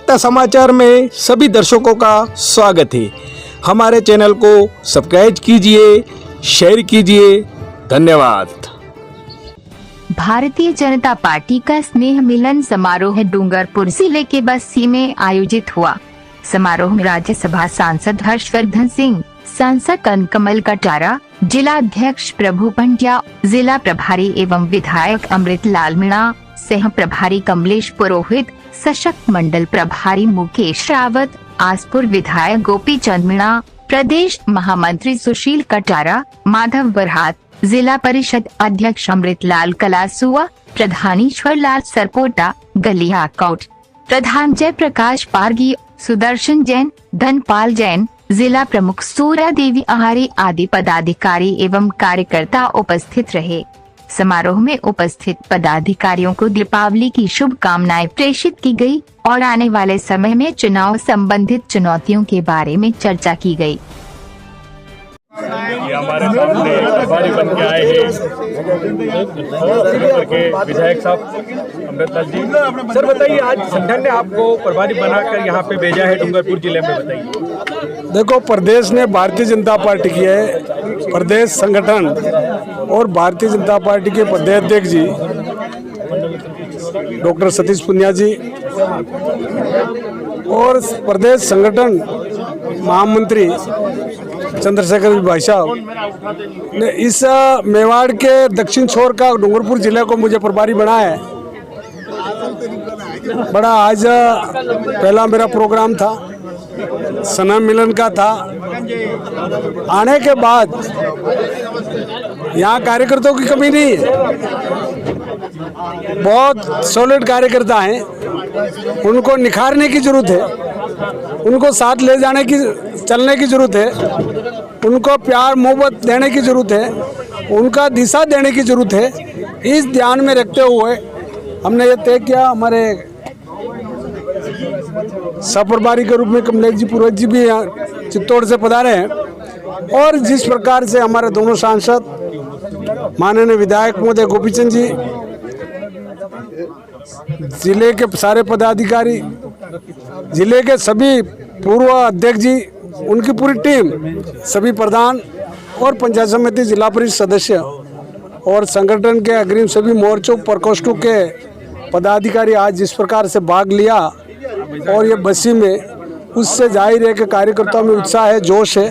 सत्ता समाचार में सभी दर्शकों का स्वागत है। हमारे चैनल को सब्सक्राइब कीजिए, शेयर कीजिए। धन्यवाद। भारतीय जनता पार्टी का स्नेह मिलन समारोह डूंगरपुर जिले के बस्सी में आयोजित हुआ। समारोह में राज्यसभा सांसद हर्षवर्धन सिंह, सांसद कनकमल कटारा, जिला अध्यक्ष प्रभु पंड्या, जिला प्रभारी एवं विधायक अमृत लाल मीणा, सह प्रभारी कमलेश पुरोहित, सशक्त मंडल प्रभारी मुकेश रावत, आसपुर विधायक गोपी चंद मीणा, प्रदेश महामंत्री सुशील कटारा, माधव बरहात, जिला परिषद अध्यक्ष अमृत लाल कलासुआ, प्रधान ईश्वर लाल सरपोटा, गलिया कोट, प्रधान जय प्रकाश पारगी, सुदर्शन जैन, धनपाल जैन, जिला प्रमुख सूर्या देवी आहारे आदि पदाधिकारी एवं कार्यकर्ता उपस्थित रहे। समारोह में उपस्थित पदाधिकारियों को दीपावली की शुभकामनाएं प्रेषित की गई और आने वाले समय में चुनाव संबंधित चुनौतियों के बारे में चर्चा की गई। ये हमारे सामने प्रभारी बन के आए हैं के विधायक साहब अमृतलाल जी। सर बताइए, आज संगठन ने आपको प्रभारी बनाकर यहाँ पे भेजा है डूंगरपुर जिले में, बताइए। देखो, प्रदेश ने भारतीय जनता पार्टी की है, प्रदेश संगठन और भारतीय जनता पार्टी के प्रदेशाध्यक्ष जी डॉक्टर सतीश पुनिया जी और प्रदेश संगठन महामंत्री चंद्रशेखर भाई साहब ने इस मेवाड़ के दक्षिण छोर का डूंगरपुर जिले को मुझे प्रभारी बनाया है। बड़ा आज पहला मेरा प्रोग्राम था, स्नेह मिलन का था। आने के बाद यहाँ कार्यकर्ताओं की कमी नहीं है, बहुत सॉलिड कार्यकर्ता हैं। उनको निखारने की जरूरत है, उनको साथ ले जाने की, चलने की जरूरत है, उनको प्यार मोहब्बत देने की जरूरत है, उनका दिशा देने की जरूरत है। इस ध्यान में रखते हुए हमने ये तय किया। हमारे सप्रभारी के रूप में कमलेश जी पुरोहित जी भी यहाँ चित्तौड़ से पधारे हैं और जिस प्रकार से हमारे दोनों सांसद माननीय विधायक महोदय गोपीचंद जी, जिले के सारे पदाधिकारी, जिले के सभी पूर्व अध्यक्ष जी, उनकी पूरी टीम, सभी प्रधान और पंचायत समिति जिला परिषद सदस्य और संगठन के अग्रिम सभी मोर्चों प्रकोष्ठों के पदाधिकारी आज जिस प्रकार से भाग लिया और ये बस्सी में, उससे जाहिर है कि कार्यकर्ताओं में उत्साह है, जोश है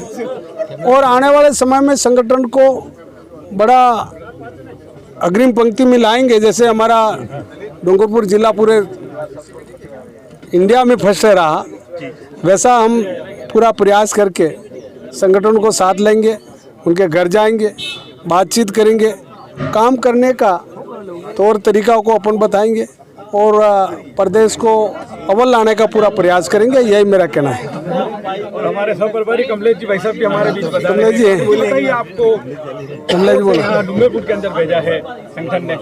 और आने वाले समय में संगठन को बड़ा अग्रिम पंक्ति में लाएंगे। जैसे हमारा डूंगरपुर जिला पूरे इंडिया में फर्स्ट रहा, वैसा हम पूरा प्रयास करके संगठन को साथ लेंगे, उनके घर जाएंगे, बातचीत करेंगे, काम करने का तौर तरीका को अपन बताएंगे और प्रदेश को अव्वल लाने का पूरा प्रयास करेंगे। यही मेरा कहना है। और हमारे सहप्रभारी कमलेश जी भाई साहब भी हमारे बीच बता रहे हैं। कमलेश जी हैं। बताइए, आपको कमलेश जी बोलो। डूंगरपुर के अंदर भेजा है संगठन ने।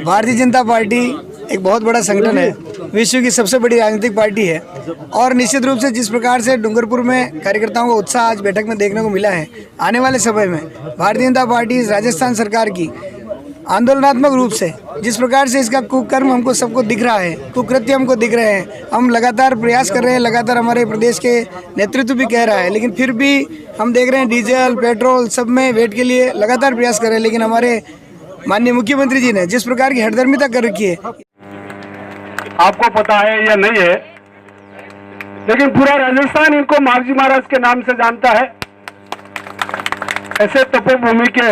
भारतीय जनता पार्टी एक बहुत बड़ा संगठन है, विश्व की सबसे बड़ी राजनीतिक पार्टी है और निश्चित रूप से जिस प्रकार से डूंगरपुर में कार्यकर्ताओं का उत्साह आज बैठक में देखने को मिला है, आने वाले समय में भारतीय जनता पार्टी राजस्थान सरकार की आंदोलनात्मक रूप से जिस प्रकार से इसका कुकर्म हमको सबको दिख रहा है, कुकृत्य हमको दिख रहे हैं, हम लगातार प्रयास कर रहे हैं, लगातार हमारे प्रदेश के नेतृत्व भी कह रहा है, लेकिन फिर भी हम देख रहे हैं डीजल पेट्रोल सब में वेट के लिए लगातार प्रयास कर रहे हैं। लेकिन हमारे माननीय मुख्यमंत्री जी ने जिस प्रकार की हठधर्मिता कर रखी है, आपको पता है या नहीं है, लेकिन पूरा राजस्थान इनको मार्जी महाराज के नाम से जानता है। ऐसे तपोभूमि के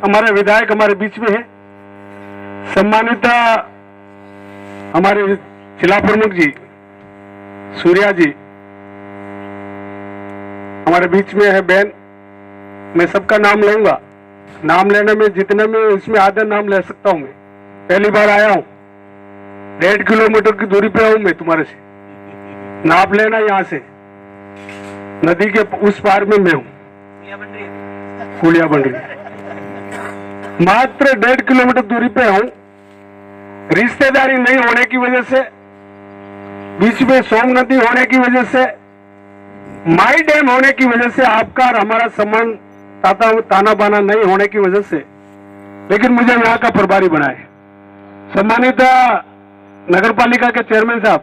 हमारे विधायक हमारे बीच में है। सम्मानित हमारे जिला प्रमुख जी सूर्या जी हमारे बीच में है। बहन, मैं सबका नाम लूंगा, नाम लेने में जितने में इसमें आधा नाम ले सकता हूं। मैं पहली बार आया हूं, 1.5 किलोमीटर की दूरी पे हूं मैं तुम्हारे से, नाप लेना। यहाँ से नदी के उस पार में मैं हूं, फूलिया बन रही है, मात्र 1.5 किलोमीटर दूरी पे हूं। रिश्तेदारी नहीं होने की वजह से, बीच में सोम नदी होने की वजह से, माई डैम होने की वजह से, आपका और हमारा संबंध ताना बाना नहीं होने की वजह से, लेकिन मुझे यहाँ का प्रभारी बनाए। सम्मानित नगर पालिका के चेयरमैन साहब,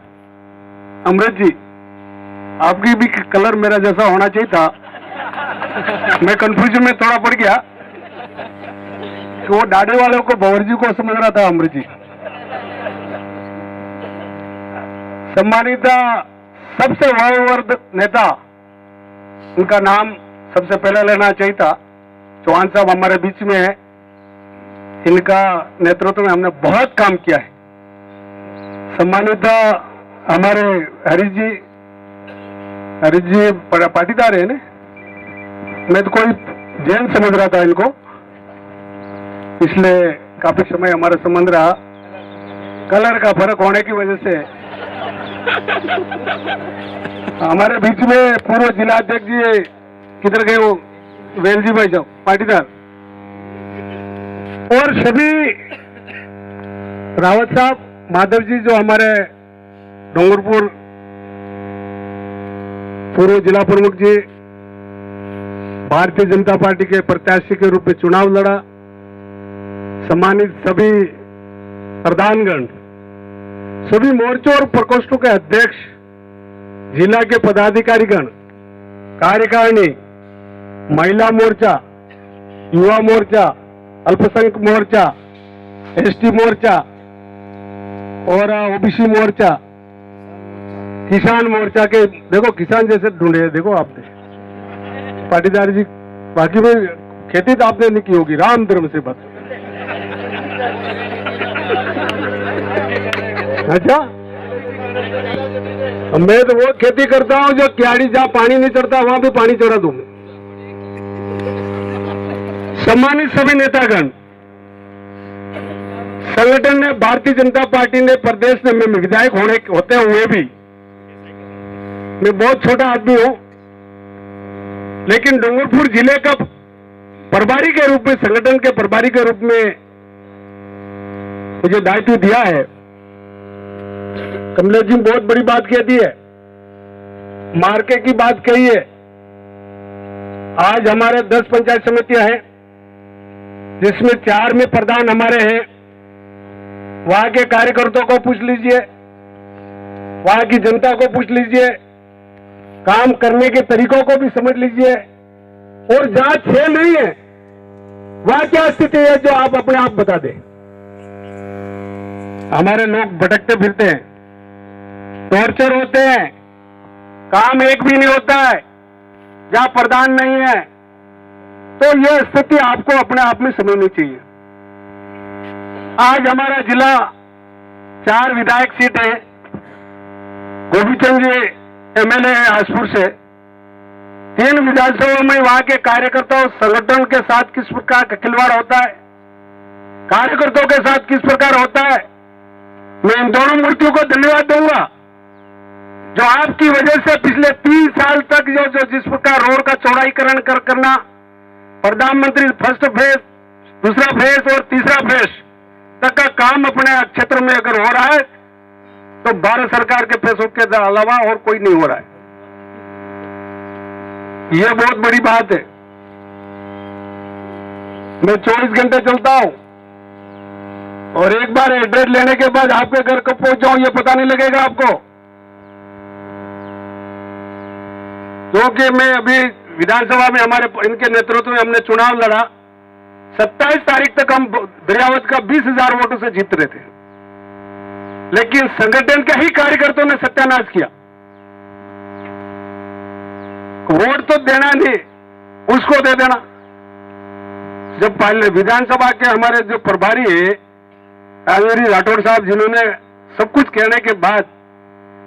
अमृत जी, आपकी भी कलर मेरा जैसा होना चाहिए था। मैं कंफ्यूजन में थोड़ा पड़ गया कि वो डाडे वालों को भंवर जी को समझ रहा था अमृत जी। सम्मानित सबसे वयोवृद्ध नेता, उनका नाम सबसे पहले लेना चाहिए था। चौहान साहब हमारे बीच में है, इनका नेतृत्व में हमने बहुत काम किया है। सम्मानित हमारे हरीश जी पाटीदार है ना, मैं तो कोई जैन समझ रहा था इनको, इसलिए काफी समय हमारा संबंध रहा। कलर का फर्क होने की वजह से हमारे बीच में पूर्व जिला अध्यक्ष जी किधर गए, वो वेलजी भाई साहब पाटीदार, और सभी रावत साहब, माधव जी जो हमारे डूंगरपुर पूर्व जिला प्रमुख जी, भारतीय जनता पार्टी के प्रत्याशी के रूप में चुनाव लड़ा। सम्मानित सभी प्रधानगण, सभी मोर्चों और प्रकोष्ठों के अध्यक्ष, जिला के पदाधिकारीगण, कार्यकारिणी, महिला मोर्चा, युवा मोर्चा, अल्पसंख्यक मोर्चा, एसटी मोर्चा और ओबीसी मोर्चा, किसान मोर्चा के, देखो किसान जैसे ढूंढे, देखो आपने पाटीदार जी, बाकी में खेती तो आपने नहीं की होगी, राम धर्म से बात। अच्छा, मैं तो वो खेती करता हूँ जो क्यारी जहाँ पानी नहीं चढ़ता वहां भी पानी चढ़ा दूं। सम्मानित सभी नेतागण, संगठन ने, भारतीय जनता पार्टी ने प्रदेश में विधायक होते हुए भी, मैं बहुत छोटा आदमी हूं, लेकिन डूंगरपुर जिले का प्रभारी के रूप में, संगठन के प्रभारी के रूप में मुझे दायित्व दिया है। कमलेश जी बहुत बड़ी बात कहती है, मार्के की बात कही है। आज हमारे 10 पंचायत समितियां हैं, जिसमें 4 में प्रधान हमारे हैं। वहां के कार्यकर्ताओं को पूछ लीजिए, वहां की जनता को पूछ लीजिए, काम करने के तरीकों को भी समझ लीजिए, और जहां 6 नहीं है वहां क्या स्थिति है जो आप अपने आप बता दें। हमारे लोग भटकते फिरते हैं, टॉर्चर होते हैं, काम एक भी नहीं होता है जहां प्रधान नहीं है। तो यह स्थिति आपको अपने आप में समझनी चाहिए। आज हमारा जिला 4 विधायक सीट है। गोपीचंद जी एमएलए है आसपुर से। 3 विधानसभा में वहां के कार्यकर्ताओं, संगठन के साथ किस प्रकार का खिलवाड़ होता है, कार्यकर्ताओं के साथ किस प्रकार होता है। मैं इन दोनों मूर्तियों को धन्यवाद दूंगा जो आपकी वजह से पिछले 3 साल तक जो जिस प्रकार रोड का चौड़ाईकरण करना, प्रधानमंत्री फर्स्ट फेज, दूसरा फेज और तीसरा फेज तक का काम अपने क्षेत्र में अगर हो रहा है तो भारत सरकार के पैसों के अलावा और कोई नहीं हो रहा है। यह बहुत बड़ी बात है। मैं 24 घंटे चलता हूं और एक बार एड्रेस लेने के बाद आपके घर कब पहुंच जाऊं ये पता नहीं लगेगा आपको। क्योंकि मैं अभी विधानसभा में हमारे इनके नेतृत्व में हमने चुनाव लड़ा। 27 तारीख तक हम दरियावत का 20,000 वोटों से जीत रहे थे, लेकिन संगठन के ही कार्यकर्ताओं ने सत्यानाश किया। वोट तो देना नहीं, उसको दे देना। जब पहले विधानसभा के हमारे जो प्रभारी है राजवीर राठौड़ साहब, जिन्होंने सब कुछ कहने के बाद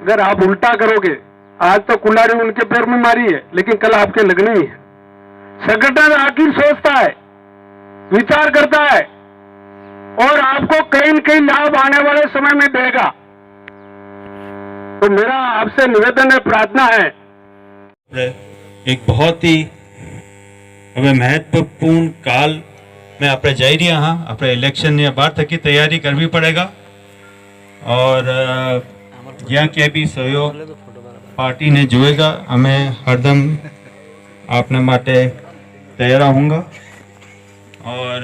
अगर आप उल्टा करोगे, आज तो कुल्हाड़ी उनके पैर में मारी है लेकिन कल आपके लगनी है। संगठन आखिर सोचता है, विचार करता है और आपको कहीं न कहीं लाभ आने वाले समय में देगा। तो मेरा आपसे निवेदन है, प्रार्थना है, एक बहुत ही હવે મહત્વપૂર્ણ કાલ में આપણે જઈ રહ્યા હા આપણે ઇલેક્શનની 12 તકી તૈયારી કરવી પડેગા और જ્યાં ક્યાંય બી સહયોગ પાર્ટીને જોएगा અમે હરદમ આપને માટે તૈયાર હોऊंगा और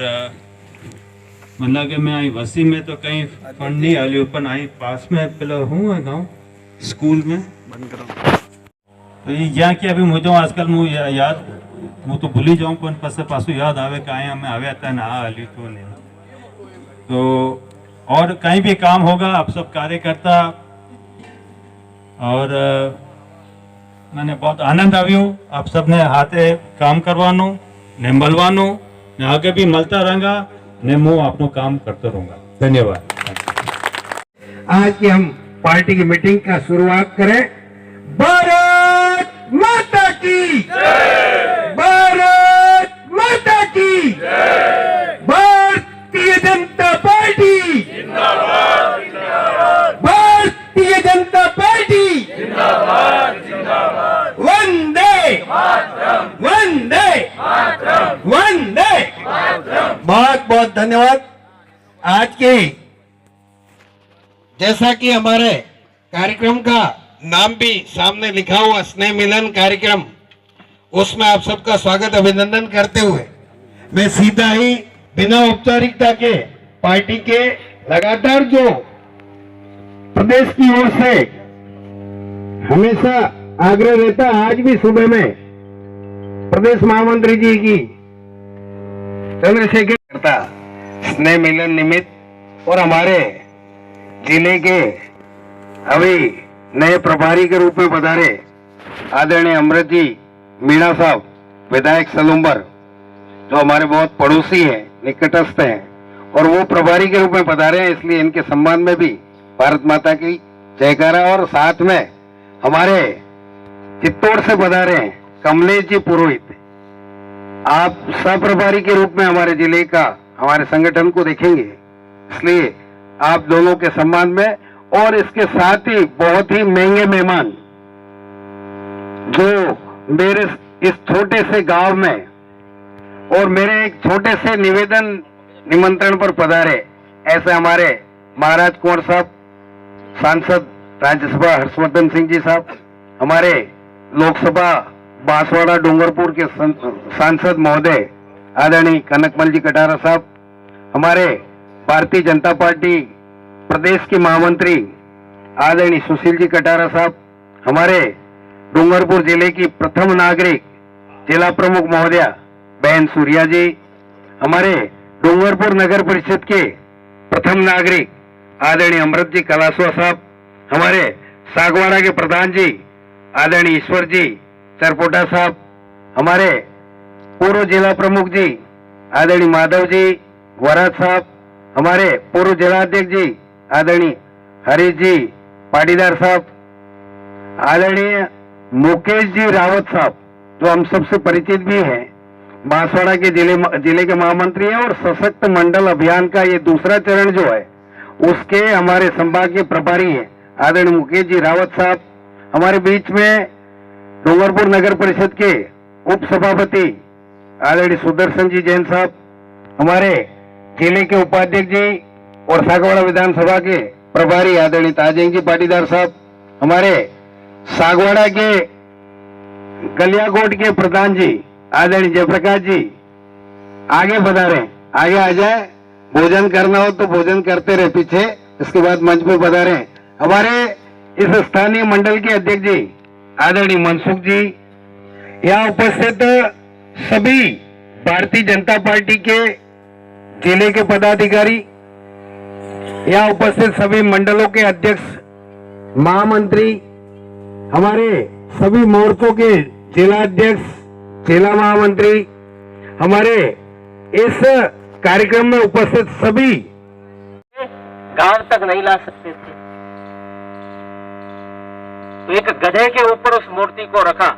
मतलब कि मैं आई वसी में तो कहीं फंड नहीं आलियो पण आई पास में पेलो हूँ गाँव स्कूल में तो ये यहाँ की अभी मुझे आजकल मुझे याद હું તો ભૂલી જાઉં પણ પછી પાછું યાદ આવે કે અહીંયા અમે આવ્યા હતા ને આ હાલ્યું હતું ને તો और कहीं भी काम होगा आप सब कार्यकर्ता और मैंने बहुत आनंद આવ્યો आप सबने हाथे काम करवानो ने મળવાનો ने आगे भी મળતા रहूंगा ने હું આપનું काम करता रहूंगा धन्यवाद। आज की हम पार्टी की मीटिंग का शुरुआत करें। भारत माता की भारत माता की भारतीय जनता पार्टी भारतीय जनता पार्टी वंदे वंदे वंदे। बहुत बहुत धन्यवाद। आज की जैसा कि हमारे कार्यक्रम का नाम भी सामने लिखा हुआ स्नेह मिलन कार्यक्रम, उसमें आप सबका स्वागत अभिनंदन करते हुए मैं सीधा ही बिना औपचारिकता के पार्टी के लगातार जो प्रदेश की ओर से हमेशा आग्रह रहता, आज भी सुबह में प्रदेश महामंत्री जी की चंद्रशेखर करता स्नेह मिलन निमित्त और हमारे जिले के अभी नए प्रभारी के रूप में पधारे आदरणीय अमृत जी मीणा साहब विधायक सलूम्बर, जो हमारे बहुत पड़ोसी हैं, निकटस्थ हैं, और वो प्रभारी के रूप में पधारे हैं, इसलिए इनके सम्मान में भी भारत माता की जयकारा। और साथ में हमारे चित्तौड़ से पधारे हैं कमलेश जी पुरोहित, आप सह-प्रभारी के रूप में हमारे जिले का हमारे संगठन को देखेंगे, इसलिए आप दोनों के सम्मान में। और इसके साथ ही बहुत ही महंगे मेहमान जो मेरे इस छोटे से गांव में और मेरे एक छोटे से निवेदन निमंत्रण पर पधारे, ऐसे हमारे महाराज कुंवर साहब, सांसद राज्यसभा हर्षवर्धन सिंह जी साहब, हमारे लोकसभा बांसवाड़ा डूंगरपुर के सांसद महोदय आदरणीय कनकमल जी कटारा साहब, हमारे भारतीय जनता पार्टी प्रदेश के महामंत्री आदरणीय सुशील जी कटारा साहब, हमारे डूंगरपुर जिले की प्रथम नागरिक जिला प्रमुख महोदया बहन सूर्या जी, हमारे डूंगरपुर नगर परिषद के प्रथम नागरिक आदरणीय अमृत जी कलासवा साहब, हमारे सागवाड़ा के प्रधान जी आदरणीय ईश्वर जी चरपोटा साहब, हमारे पूर्व जिला प्रमुख जी आदरणीय माधव जी वराज साहब, हमारे पूर्व जिलाध्यक्ष जी आदरणीय हरीश जी पाटीदार साहब, आदरणीय मुकेश जी रावत साहब, जो हम सबसे परिचित भी हैं, बांसवाड़ा के जिले के महामंत्री हैं और सशक्त मंडल अभियान का ये दूसरा चरण जो है उसके हमारे संभाग के प्रभारी हैं आदरणीय मुकेश जी रावत साहब, हमारे बीच में डूंगरपुर नगर परिषद के उप सभापति आदरणीय सुदर्शन जी जैन साहब, हमारे जिले के उपाध्यक्ष जी और सागवाड़ा विधानसभा के प्रभारी आदरणीय ताजेंग जी पाटीदार साहब, हमारे सागवाड़ा के गलियाकोट के प्रधान जी आदरणीय जयप्रकाश जी आगे पधारे, आगे आ जाए, भोजन करना हो तो भोजन करते रहे पीछे, इसके बाद मंच पे पधारे, हमारे इस स्थानीय मंडल के अध्यक्ष जी आदरणीय मनसुख जी, यहाँ उपस्थित सभी भारतीय जनता पार्टी के जिले के पदाधिकारी, यहाँ उपस्थित सभी मंडलों के अध्यक्ष, महामंत्री, हमारे सभी मोर्चों के जिला अध्यक्ष, जिला महामंत्री, हमारे इस कार्यक्रम में उपस्थित सभी गांव तक नहीं ला सकते थे, तो एक गधे के ऊपर उस मूर्ति को रखा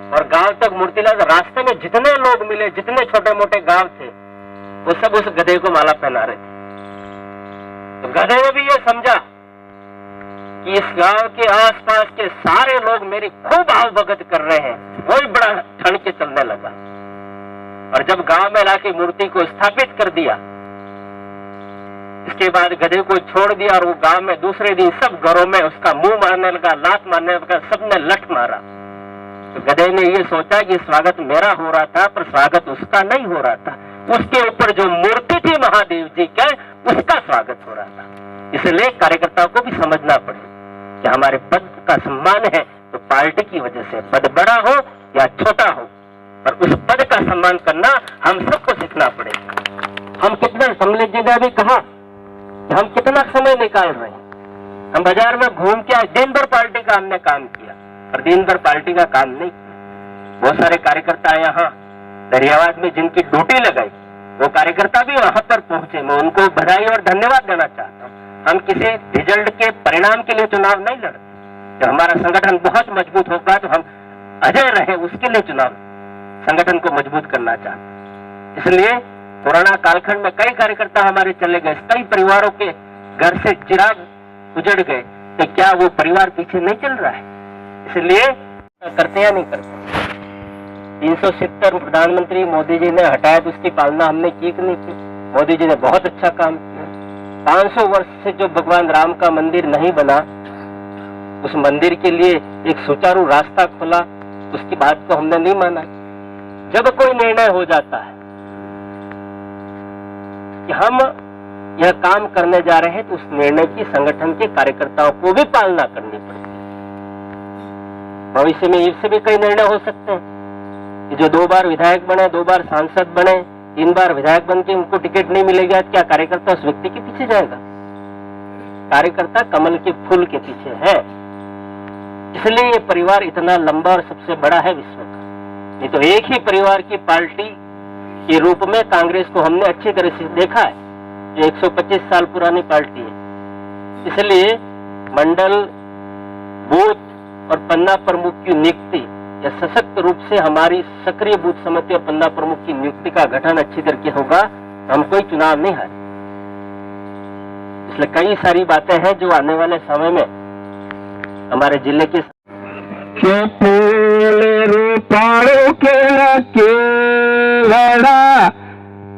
और गांव तक मूर्ति ला। रास्ते में जितने लोग मिले, जितने छोटे मोटे गांव थे, वो सब उस गधे को माला पहना रहे थे। तो गधे ने भी ये समझा कि इस गांव के आसपास के सारे लोग मेरी खूब आवभगत कर रहे हैं, वही बड़ा ठन के चलने लगा। और जब गांव में लाके मूर्ति को स्थापित कर दिया, इसके बाद गधे को छोड़ दिया और वो गांव में दूसरे दिन सब घरों में उसका मुंह मारने लगा, लात मारने लगा, सबने लठ मारा। तो गधे ने ये सोचा कि स्वागत मेरा हो रहा था, पर स्वागत उसका नहीं हो रहा था, उसके ऊपर जो मूर्ति थी महादेव जी के, उसका स्वागत हो रहा था। इसलिए कार्यकर्ताओं को भी समझना पड़े कि हमारे पद का सम्मान है तो पार्टी की वजह से, पद बड़ा हो या छोटा हो, पर उस पद का सम्मान करना हम सबको सीखना पड़ेगा। हम कितना, कमलेश जी ने भी कहा कि हम कितना समय निकाल रहे हैं। हम बाजार में घूम के आए, दिन भर पार्टी का हमने काम किया, पर दिन भर पार्टी का काम नहीं किया। बहुत सारे कार्यकर्ता यहाँ दरियावाद में जिनकी ड्यूटी लगाई, वो कार्यकर्ता भी वहां पर पहुंचे। मैं उनको बधाई और धन्यवाद देना चाहता हूँ। हम किसी रिजल्ट के परिणाम के लिए चुनाव नहीं लड़ते। जब हमारा संगठन बहुत मजबूत होगा तो हम अजय रहे, उसके लिए चुनाव संगठन को मजबूत करना चाहते हैं। इसलिए कोरोना कालखंड में कई कार्यकर्ता हमारे चले गए, कई परिवारों के घर से चिराग उजड़ गए, तो क्या वो परिवार पीछे नहीं चल रहा है? इसलिए करते या नहीं करते? 370 प्रधानमंत्री मोदी जी ने हटाया तो उसकी पालना हमने की कि नहीं की? मोदी जी ने बहुत अच्छा काम किया। 500 वर्ष से जो भगवान राम का मंदिर नहीं बना, उस मंदिर के लिए एक सुचारू रास्ता खोला, उसकी बात को हमने नहीं माना। जब कोई निर्णय हो जाता है कि हम यह काम करने जा रहे हैं, तो उस निर्णय की संगठन के कार्यकर्ताओं को भी पालना करनी पड़ती है। भविष्य में इससे भी कई निर्णय हो सकते हैं कि जो 2 बार विधायक बने, 2 बार सांसद बने, 3 बार विधायक बन के उनको टिकट नहीं मिलेगा, क्या कार्यकर्ता उस व्यक्ति के पीछे जाएगा? कार्यकर्ता कमल के फूल के पीछे है। इसलिए ये परिवार इतना लंबा और सबसे बड़ा है विश्व का। नहीं तो एक ही परिवार की पार्टी के रूप में कांग्रेस को हमने अच्छी तरह से देखा है। ये 125 साल पुरानी पार्टी है। इसलिए मंडल, बूथ और पन्ना प्रमुख की नियुक्ति या सशक्त रूप से हमारी सक्रिय बूथ समिति और पन्ना प्रमुख की नियुक्ति का गठन अच्छी तरीके होगा, हम कोई चुनाव नहीं हारे। इसलिए कई सारी बातें हैं जो आने वाले समय में हमारे जिले के फूल रूपाणु केला केवड़ा,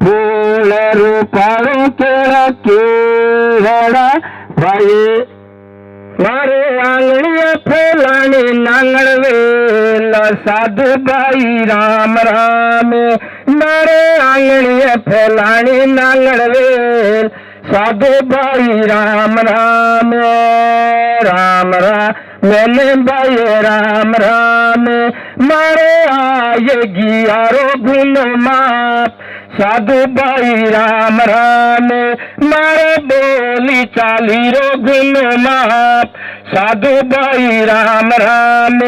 फूल रूपाणु केला केवड़ा, भाई मारे आंगड़िया फैलाने नांगड़ वेल, साधु भाई राम राम, मारे आंगड़िया फैलाने नांगड़ वेल, साधु भाई राम राम, राम राम मैंने भाई राम राम, मारे आएगी यारो गुण माप, साधु भाई राम राम, मारे बोली चाली रो गुण माप, साधु भाई राम राम,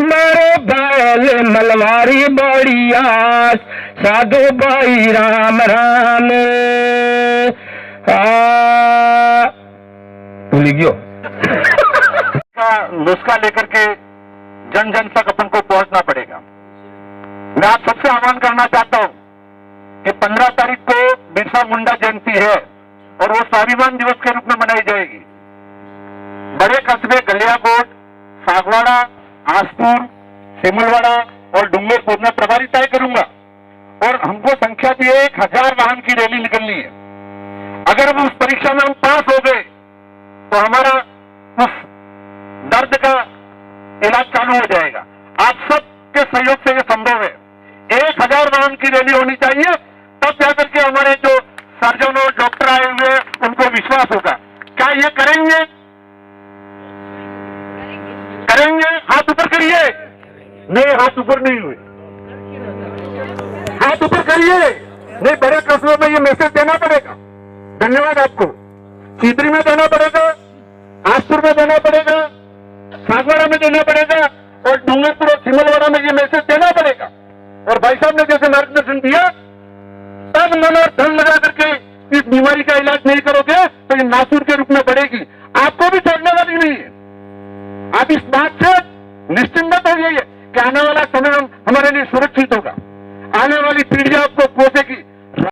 मारे बैल मलवारी बड़ी आस, साधु भाई राम राम। भूल गयो नुस्खा लेकर के जन जन तक अपन को पहुंचना पड़ेगा। मैं आप सबसे आह्वान करना चाहता हूं कि 15 तारीख को बिरसा मुंडा जयंती है और वो स्वाभिमान दिवस के रूप में मनाई जाएगी। बड़े कस्बे गलियाकोट, सागवाड़ा, आसपुर, सिमलवाड़ा और डूंगरपुर में प्रभारी तय करूंगा और हमको संख्या भी 1000 वाहन की रैली निकलनी है। अगर हम उस परीक्षा में हम पास हो गए तो हमारा उस दर्द का इलाज चालू हो जाएगा। आप सबके सहयोग से यह संभव है। 1000 वाहन की रैली होनी चाहिए, तब जाकर के हमारे जो सर्जन और डॉक्टर आए हुए उनको विश्वास होगा। क्या ये करेंगे? करेंगे? हाथ ऊपर करिए। नहीं, हाथ ऊपर नहीं हुए। हाथ ऊपर करिए। नहीं, बड़े कस्बों में ये मैसेज देना पड़ेगा। धन्यवाद आपको। सीतरी में देना पड़ेगा, आसपुर में देना पड़ेगा, सागवाड़ा में देना पड़ेगा और डूंगरपुर और सिमलवाड़ा में ये मैसेज देना पड़ेगा। और भाई साहब ने जैसे मार्गदर्शन दिया, तब मन और धन लगा करके इस बीमारी का इलाज नहीं करोगे तो ये नासूर के रूप में बढ़ेगी। आपको भी छोड़ने वाली नहीं है। आप इस बात से निश्चिंत हो जाइए कि आने वाला समय हमारे लिए सुरक्षित होगा। आने वाली पीढ़ियां आपको पोसेगी।